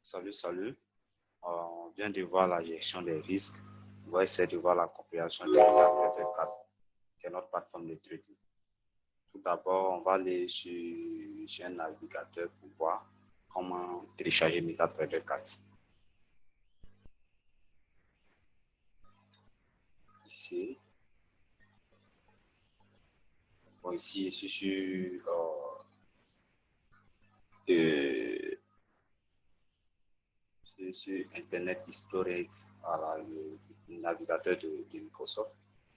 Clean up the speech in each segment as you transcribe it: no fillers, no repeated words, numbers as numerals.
Salut, salut. On vient de voir la gestion des risques. On va essayer de voir la compréhension des MetaTrader 4, qui est notre plateforme de trading. Tout d'abord, on va aller sur un navigateur pour voir comment télécharger MetaTrader 4. Ici. Bon, ici, je suis sur Internet Explorer, voilà, le navigateur de Microsoft.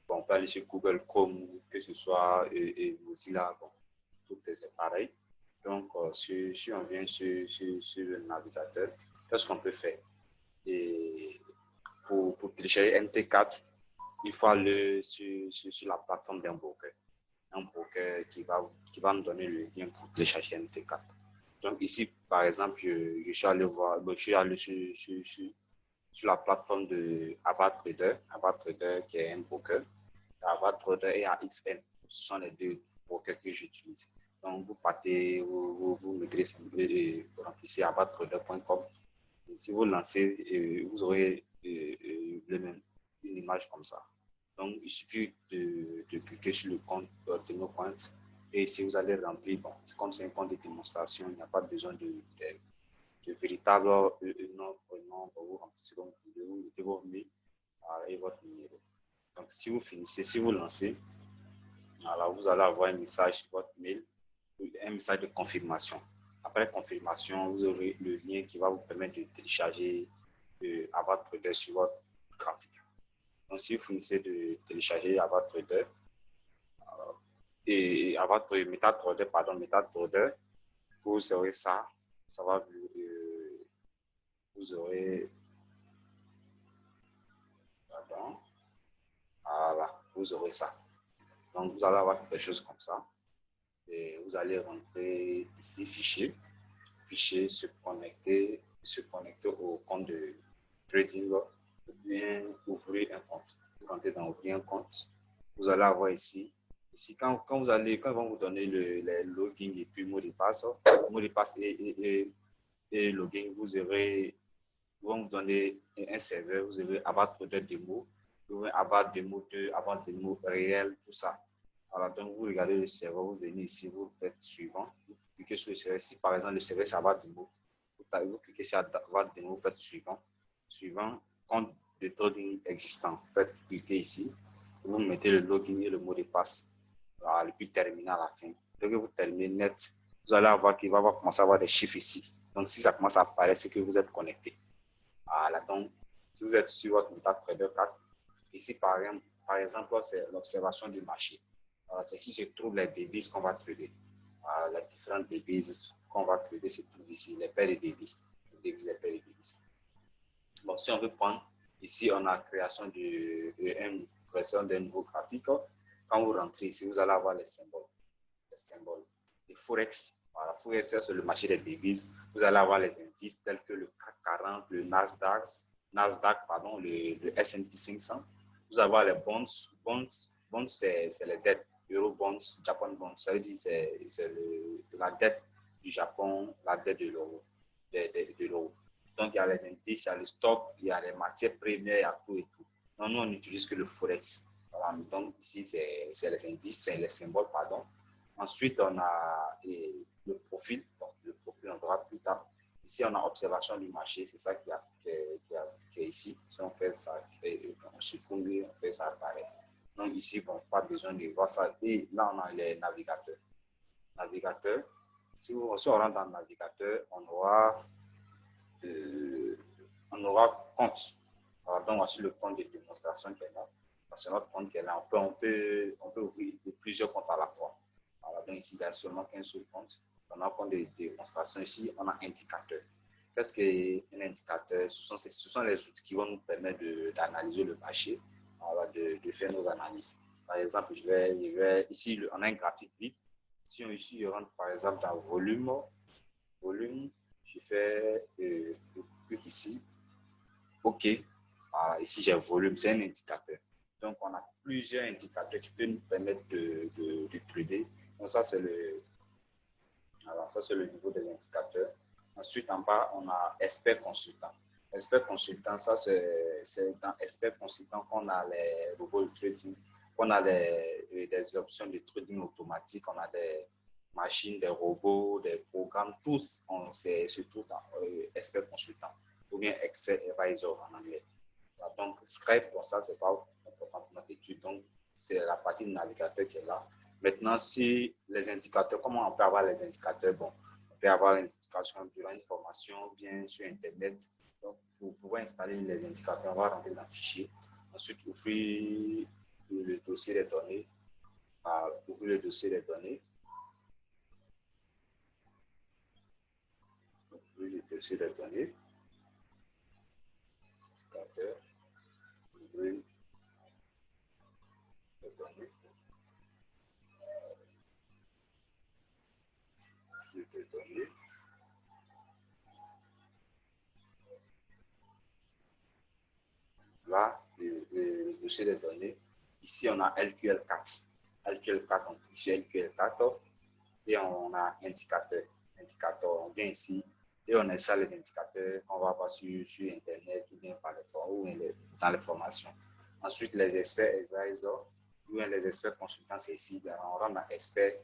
Bon, on peut aller sur Google Chrome, que ce soit Mozilla, bon, tout est pareil. Donc, si on vient sur le navigateur, qu'est-ce qu'on peut faire? Et pour télécharger MT4, il faut aller sur la plateforme d'un broker. Un broker qui va nous donner le lien pour télécharger MT4. Donc ici, par exemple, je suis allé voir, je suis allé sur la plateforme de AvaTrader, AvaTrader qui est un broker, AvaTrader et AXN. Ce sont les deux brokers que j'utilise. Donc vous partez, vous mettrez, vous remplissez avatrader.com. Si vous lancez, vous aurez une image comme ça. Donc il suffit de cliquer sur le compte de nos comptes. Et si vous allez remplir, bon, comme c'est un compte de démonstration, il n'y a pas besoin de véritable nom, vous remplissez comme vous voulez, vous mettez vos mails et votre numéro. Donc, si vous finissez, si vous lancez, alors vous allez avoir un message sur votre mail, un message de confirmation. Après confirmation, vous aurez le lien qui va vous permettre de télécharger AvaTrader sur votre graphique. Donc, si vous finissez de télécharger AvaTrader, et MetaTrader, vous aurez ça va vous aurez voilà, vous aurez ça. Donc vous allez avoir quelque chose comme ça et vous allez rentrer ici fichier se connecter au compte de trading ou bien ouvrir un compte. Vous rentrez dans ouvrir un compte, vous allez avoir ici quand ils vont vous donner les login et puis mot de passe et login, vous vont vous donner un serveur, vous aurez AvaTrader démo, vous aurez AvaDemo 2, AvaDemo réel, tout ça. Alors donc vous regardez le serveur, vous venez ici, vous faites suivant, vous cliquez sur le serveur. Si par exemple le serveur c'est AvaDemo, vous cliquez sur AvaDemo, vous faites suivant compte de trading existant, vous faites cliquer ici, vous mettez le login et le mot de passe. Voilà, et puis terminer à la fin. Dès que vous terminez net, vous allez voir qu'il va commencer à avoir des chiffres ici. Donc si ça commence à apparaître, c'est que vous êtes connecté. Voilà, donc si vous êtes sur votre MetaTrader 4, ici par exemple, c'est l'observation du marché. C'est ici je trouve les devises qu'on va trader. Les différentes devises qu'on va trader se trouvent ici, les paires de devises. Les paires de devises. Bon, si on veut prendre, ici on a création d'un nouveau graphique. Quand vous rentrez ici, vous allez avoir les symboles. Les Forex. Voilà, Forex, c'est le marché des devises. Vous allez avoir les indices tels que le CAC 40, le Nasdaq, le S&P 500. Vous allez avoir les bonds. Bonds, c'est les dettes. Euro bonds, Japan bonds. Ça veut dire c'est la dette du Japon, la dette de l'euro. Donc, il y a les indices, il y a le stock, il y a les matières premières, il y a tout et tout. Donc, nous, on n'utilise que le Forex. Voilà, donc, ici, c'est les indices, c'est les symboles, pardon. Ensuite, on a le profil. Donc, le profil, on verra plus tard. Ici, on a observation du marché. C'est ça qui est ici. Si on fait ça, on supprime, on fait ça pareil. Donc, ici, bon, pas besoin de voir ça. Et là, on a les navigateurs. Si on rentre dans le navigateur, on aura compte. Alors, donc, voici le compte de démonstration qui est là. C'est notre compte qui est là. On peut ouvrir plusieurs comptes à la fois. Alors, donc ici, il y a seulement qu'un seul compte. On a un compte de démonstration. Ici, on a indicateur. Qu'est-ce qu'un indicateur? Ce sont les outils qui vont nous permettre d'analyser le marché, de faire nos analyses. Par exemple, ici, on a un graphique vide. Si ici, je rentre par exemple dans volume, je fais clic ici. OK. Ici, j'ai volume, c'est un indicateur. Donc, on a plusieurs indicateurs qui peuvent nous permettre de trader. Donc, ça, c'est le niveau des indicateurs. Ensuite, en bas, on a expert consultant. Expert consultant, ça, c'est dans expert consultant qu'on a les robots de trading, qu'on a des options de trading automatique, on a des machines, des robots, des programmes, tous, c'est surtout dans expert consultant ou bien expert advisor en anglais. Donc, Scribe, pour ça, c'est pas important pour notre étude. Donc, c'est la partie du navigateur qui est là. Maintenant, si les indicateurs, comment on peut avoir les indicateurs? Bon, on peut avoir les indications durant une formation, bien sur Internet. Donc, pour pouvoir installer les indicateurs, on va rentrer dans le fichier. Ensuite, ouvrir le dossier des données. Ouvrir le dossier des données. Ouvrir le dossier des données. Indicateur. Ouvrir les données. Les données. Là, le dossier des données. Ici, on a LQL4. LQL4, on clique sur LQL4 et on a indicateur. On vient ici et on installe les indicateurs qu'on va voir sur Internet ou bien par les forums ou dans les formations. Ensuite, les experts advisors ou bien les experts consultants, c'est ici. On rentre dans experts,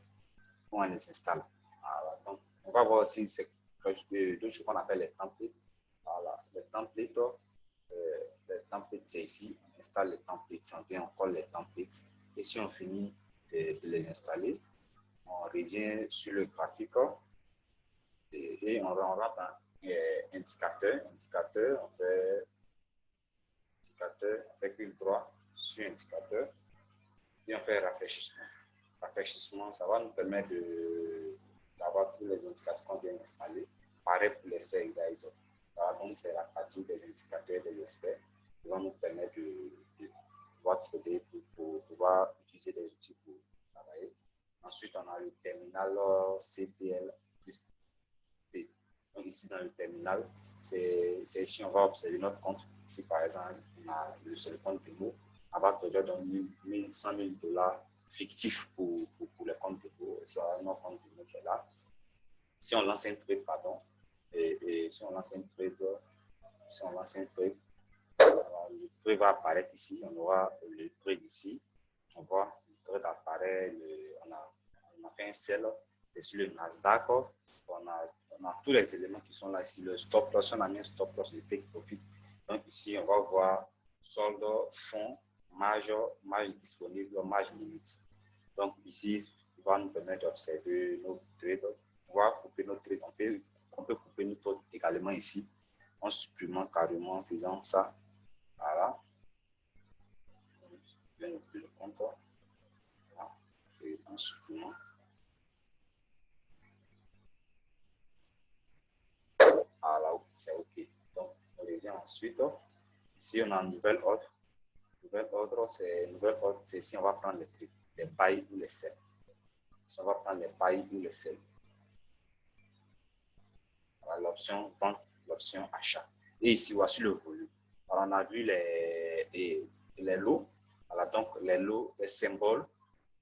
on les installe. Voilà. Donc, on va voir aussi d'autres choses qu'on appelle les templates. Voilà. Les templates, c'est ici. On installe les templates. On vient, on colle les templates. Et si on finit de les installer, on revient sur le graphique et on rentre dans indicateur. On fait clic droit sur indicateur et on fait rafraîchissement. Rafraîchissement, ça va nous permettre d'avoir tous les indicateurs qu'on vient d'installer. Pareil pour les experts ISO. Donc, c'est la partie des indicateurs des experts qui va nous permettre de pouvoir traiter pour pouvoir utiliser des outils pour travailler. Ensuite, on a le terminal CPL plus T. Donc, ici, dans le terminal, c'est ici, on va observer notre compte. Ici, par exemple, on a le seul compte démo. On va te donner 100 000 $ fictifs pour le compte démo. C'est notre compte démo qui est là. Si on lance un trade, pardon, et si on lance un trade, le trade va apparaître ici. On aura le trade ici. On voit le trade apparaît. On a fait un sell. C'est sur le Nasdaq. On a tous les éléments qui sont là ici. Le stop loss, on a mis un stop loss, le take profit. Donc ici, on va voir solde, fonds, marge disponible, marge limite. Donc ici, il va nous permettre d'observer nos trades, pouvoir couper nos trades. On peut couper nos trades également ici, en supprimant carrément, en faisant ça. Voilà. Je viens ouvrir le compte. Voilà. Et en supprimant. Voilà, c'est OK. Donc, on revient ensuite. Ici, on a un nouvel ordre. Nouvel ordre, c'est si on va prendre les buy ou les sell. Si on va prendre les buy ou les sell. Voilà, l'option vente, l'option achat. Et ici, voici le volume. Alors, on a vu les lots. Voilà, donc les lots, les symboles,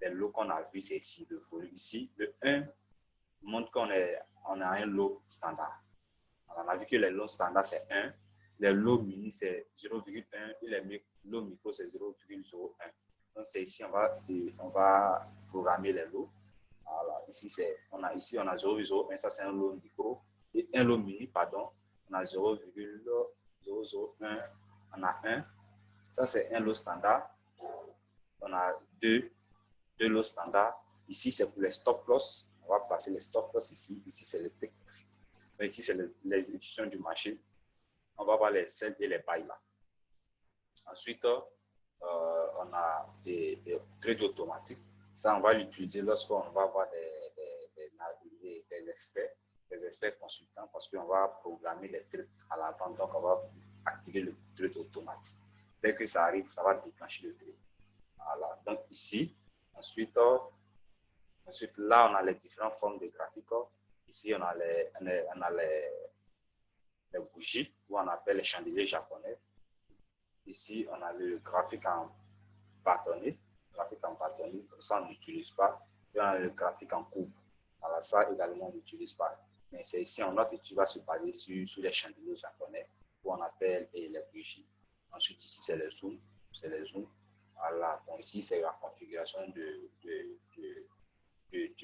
les lots qu'on a vus, c'est ici, le volume. Ici, le 1 montre qu'on a un lot standard. Alors, on a vu que les lots standards, c'est 1. Les lots mini, c'est 0,1 et les lots micro, c'est 0,01. Donc, c'est ici, on va programmer les lots. Voilà, ici, on a 0,01, ça c'est un lot micro. Et un lot mini, pardon, on a 0,001, on a 1. Ça, c'est un lot standard. On a deux lots standards. Ici, c'est pour les stop loss. On va placer les stop loss ici. Ici, c'est le take profit. Ici, c'est l'exécution du marché. On va voir les sell et les buy là. Ensuite, on a des trades automatiques. Ça, on va l'utiliser lorsqu'on va avoir des experts consultants parce qu'on va programmer les trades à l'avant. Donc, on va activer le trade automatique. Dès que ça arrive, ça va déclencher le trade. Voilà. Donc, ici, ensuite, là, on a les différentes formes de graphiques. Ici, on a les bougies, ou on appelle les chandeliers japonais. Ici, on a le graphique en bâtonnet. Ça, on n'utilise pas. Et on a le graphique en courbe. Voilà, ça également, on n'utilise pas. Mais c'est ici, en notre étude va se baser sur les chandeliers japonais, qu'on appelle les bougies. Ensuite, ici, c'est les zooms. C'est les zooms. Voilà. Bon, ici, c'est la configuration du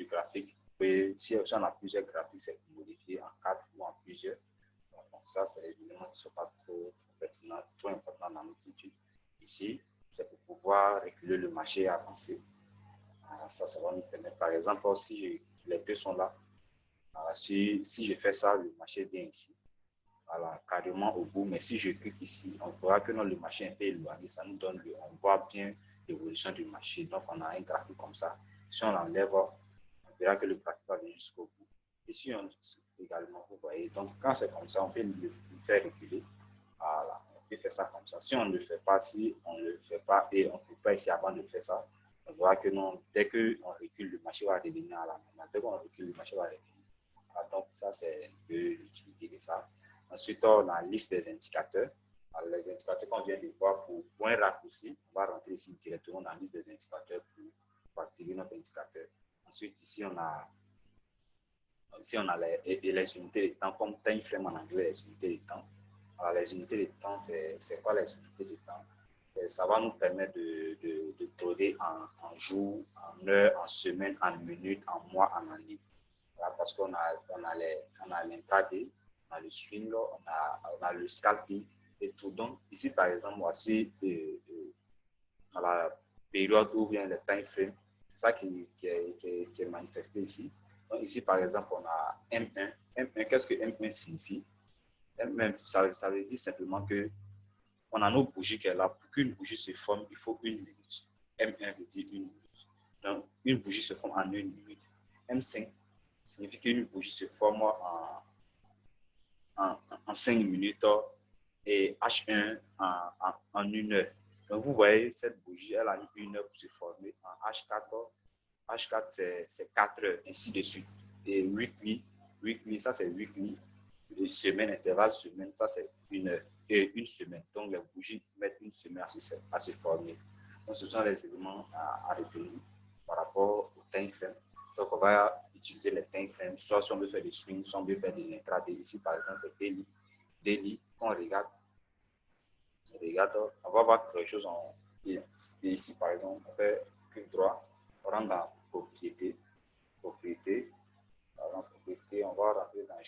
graphique. Et si on a plusieurs graphiques, c'est pour modifier en 4 ou en plusieurs. Donc, ça, c'est les éléments qui ne sont pas trop pertinents, trop importants dans notre étude. Ici, c'est pour pouvoir reculer le marché et avancer. Ça va nous permettre, par exemple, si les deux sont là, si je fais ça, le marché vient ici. Voilà, carrément au bout. Mais si je clique ici, on verra que non, le marché est un peu éloigné. Ça nous donne, on voit bien l'évolution du marché. Donc, on a un graphique comme ça. Si on l'enlève, on verra que le graphique va venir jusqu'au bout. Et si on également, vous voyez, donc quand c'est comme ça, on peut le faire reculer. Voilà, on peut faire ça comme ça. Si on ne le fait pas, si on ne le fait pas et on ne clique pas ici avant de faire ça, on voit que non, dès qu'on recule, le marché va revenir à la normale. Dès qu'on recule, le marché va revenir. Voilà, donc, ça, c'est un peu l'utilité de ça. Ensuite, on a la liste des indicateurs. Alors, les indicateurs qu'on vient de voir pour un raccourci, on va rentrer ici directement dans la liste des indicateurs pour activer notre indicateur. Ensuite, ici, on a les unités de temps, comme time frame en anglais, les unités de temps. Alors, les unités de temps, c'est quoi les unités de temps? Ça va nous permettre de coder en jours, en heures, en semaines, en minutes, en mois, en années. Voilà, parce qu'on a l'intraday, on a le swing, on a le scalping et tout. Donc, ici, par exemple, voici à la période où vient le time frame, c'est ça qui est manifesté ici. Donc, ici, par exemple, on a M1. M1, qu'est-ce que M1 signifie? M1, ça veut dire simplement que on a nos bougies qui est là. Pour qu'une bougie se forme, il faut 1 minute. M1 veut dire 1 minute. Donc, une bougie se forme en 1 minute. M5 signifie qu'une bougie se forme en 5 minutes et H1 en 1 heure. Donc, vous voyez, cette bougie, elle a mis 1 heure pour se former. En H4 c'est 4 heures, ainsi de suite. Et weekly, ça c'est weekly. Et semaine, intervalle, semaine, ça c'est 1 heure et 1 semaine. Donc, les bougies mettent 1 semaine à se former. Donc, ce sont les éléments à retenir par rapport au time frame. Donc, on va utiliser les time frames, soit si on veut faire des swings, soit on veut faire des intraday. Ici, par exemple, daily, quand on regarde, on va voir quelque chose ici, par exemple, on fait clic droit, on rentre dans propriété, on va rentrer dans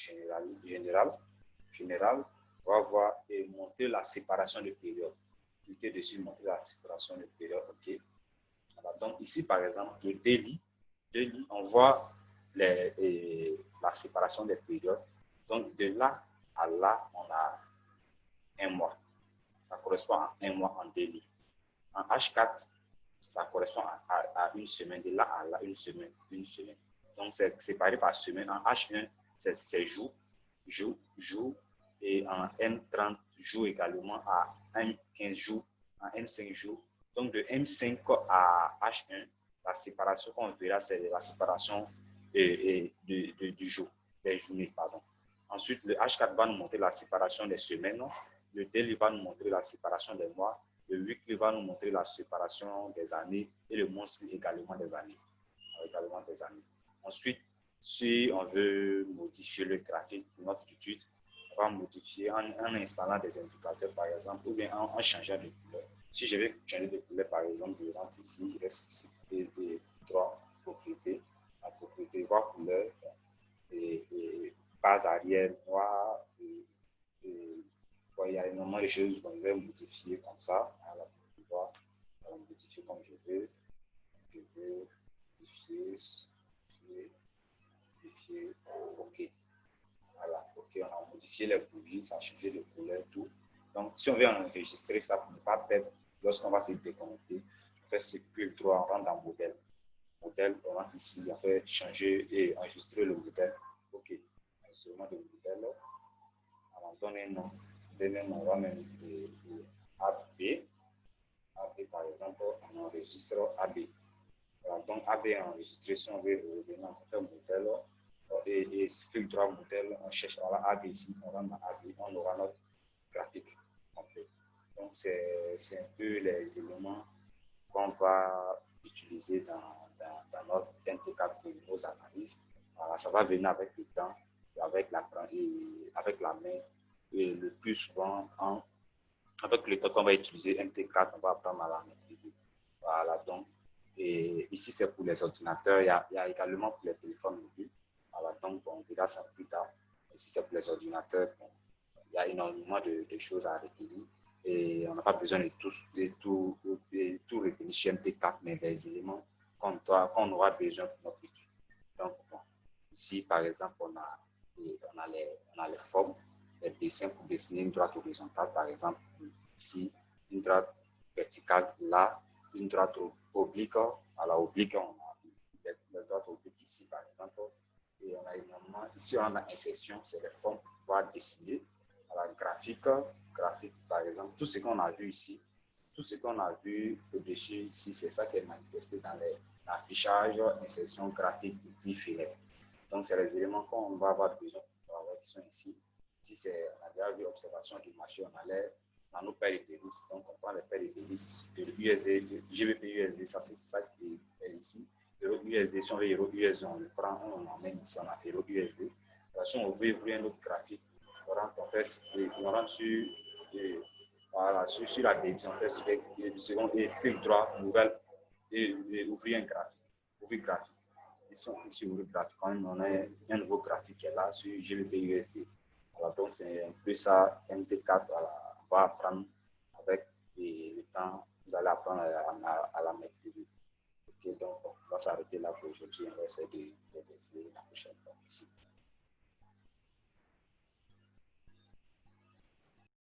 général, on va voir et monter la séparation de périodes. Cliquez dessus, monter la séparation de périodes, ok. Alors, donc ici, par exemple, le daily, on voit la séparation des périodes. Donc, de là à là, on a 1 mois. Ça correspond à 1 mois en daily. En H4, ça correspond à 1 semaine. De là à là, 1 semaine. Donc, c'est séparé par semaine. En H1, c'est jour. Et en M30 jours également à 15 jours. En M5 jours. Donc, de M5 à H1, la séparation qu'on verra, c'est la séparation du jour, des journées, pardon. Ensuite, le H4 va nous montrer la séparation des semaines. Le daily va nous montrer la séparation des mois. Le weekly va nous montrer la séparation des années et le monthly également des années. Ensuite, si on veut modifier le graphique de notre étude, on va modifier en installant des indicateurs, par exemple, ou bien en changeant de couleur. Si je vais changer de couleur, par exemple, je rentre ici, je reste ici, et 3 propriétés. La propriété voir couleur et base arrière noire. Il y a énormément de choses qu'on va modifier comme ça. Alors, on va modifier comme je veux. Je veux modifier. OK. Voilà. OK, on a modifié les bougies, ça a changé de couleur, tout. Donc, si on veut enregistrer ça pour ne pas perdre, lorsqu'on va se déconnecter, on fait circuit droit, on rentre dans modèle. On rentre ici, on fait changer et enregistrer le modèle. OK. Enregistrement de modèle. Alors, on donne un nom. On va mettre AB. AB, par exemple, on enregistre AB. Alors, donc, AB est enregistré. Si on veut revenir en fait modèle et clic droit modèle, on cherche voilà, AB ici, on rentre dans AB, on aura notre graphique complet. Donc, c'est un peu les éléments qu'on va utiliser dans notre NT4 pour nos analyses. Voilà, ça va venir avec le temps. avec la main. Et le plus souvent, avec le temps qu'on va utiliser MT4, on va apprendre à la maîtriser. Voilà, donc, et ici, c'est pour les ordinateurs. Il y a également pour les téléphones mobiles. Voilà, donc, on verra ça plus tard. Ici, c'est pour les ordinateurs. Bon, il y a énormément de choses à retenir. Et on n'a pas besoin de tout retenir sur MT4, mais les éléments qu'on aura besoin pour notre étude. Donc, bon, ici, par exemple, on a les formes, les dessins pour dessiner une droite horizontale, par exemple. Ici, une droite verticale, là, une droite oblique. À la oblique, on a la droite oblique ici, par exemple. Et on a également, ici, on a insertion, c'est les formes pour pouvoir dessiner. À la graphique, par exemple, tout ce qu'on a vu ici, tout ce qu'on a vu au-dessus ici, c'est ça qui est manifesté dans l'affichage, insertion graphique, outils, filet. Donc, c'est les éléments qu'on va avoir besoin pour travailler qui sont ici. Ici, on a déjà vu observation du marché, on allait dans nos paires de délices. Donc, on prend les paires de délices de l'USD, de GBP USD, ça c'est ça qui est ici. Euro USD, si on veut Euro USD, on le prend, on emmène ici, on a Euro USD. Si on veut ouvrir un autre graphique, on rentre sur la division, on fait second et clic droit, nouvelle, et ouvrir un graphique. Ouvrir graphique. Ici, ouvrir graphique, quand même, on a un nouveau graphique qui est là sur GBP USD. Alors, donc, c'est un peu ça, MT4, voilà, on va apprendre avec le temps, vous allez apprendre à la maîtriser. Ok, donc, on va s'arrêter là pour aujourd'hui. On va essayer de la prochaine fois. Merci.